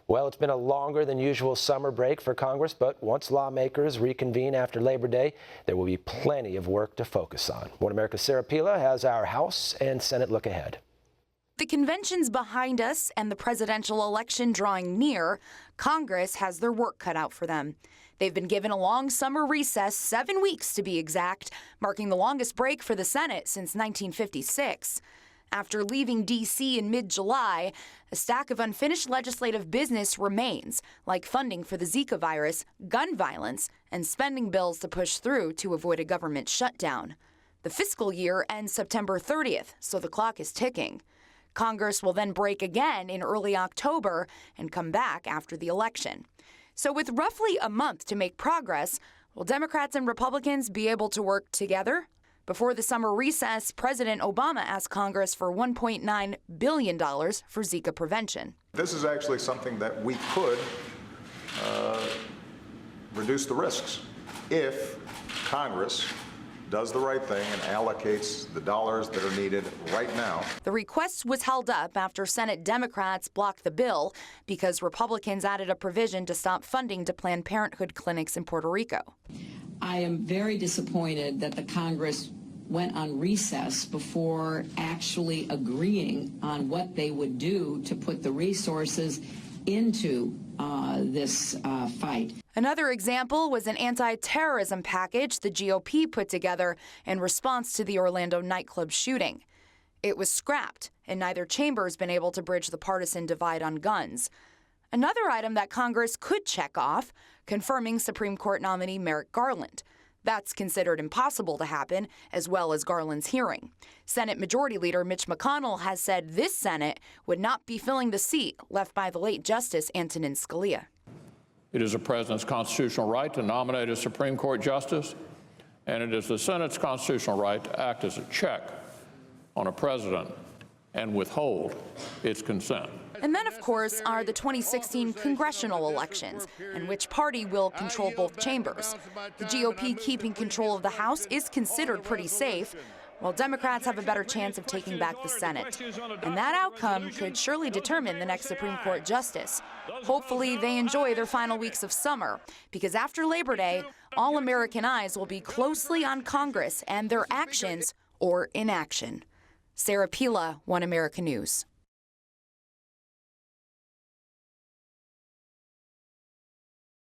Well, it's been a longer than usual summer break for Congress, but once lawmakers reconvene after Labor Day, there will be plenty of work to focus on. One America's Pilla has our House and Senate look ahead. The convention's behind us and the presidential election drawing near, Congress has their work cut out for them. They've been given a long summer recess, 7 weeks to be exact, marking the longest break for the Senate since 1956. After leaving D.C. in mid-July, a stack of unfinished legislative business remains, like funding for the Zika virus, gun violence, and spending bills to push through to avoid a government shutdown. The fiscal year ends September 30th, so the clock is ticking. Congress will then break again in early October and come back after the election. So with roughly a month to make progress, will Democrats and Republicans be able to work together? Before the summer recess, President Obama asked Congress for $1.9 billion for Zika prevention. This is actually something that we could reduce the risks if Congress does the right thing and allocates the dollars that are needed right now. The request was held up after Senate Democrats blocked the bill because Republicans added a provision to stop funding to Planned Parenthood clinics in Puerto Rico. I am very disappointed that the Congress went on recess before actually agreeing on what they would do to put the resources into this fight. Another example was an anti-terrorism package the GOP put together in response to the Orlando nightclub shooting. It was scrapped, and neither chamber has been able to bridge the partisan divide on guns. Another item that Congress could check off, confirming Supreme Court nominee Merrick Garland. That's considered impossible to happen, as well as Garland's hearing. Senate Majority Leader Mitch McConnell has said this Senate would not be filling the seat left by the late Justice Antonin Scalia. It is the President's constitutional right to nominate a Supreme Court justice, and it is the Senate's constitutional right to act as a check on a president and withhold its consent. And then, of course, are the 2016 congressional elections, and which party will control both chambers. The GOP keeping control of the House is considered pretty safe, while Democrats have a better chance of taking back the Senate. And that outcome could surely determine the next Supreme Court justice. Hopefully they enjoy their final weeks of summer, because after Labor Day, all American eyes will be closely on Congress and their actions or inaction. Pilla, One America News.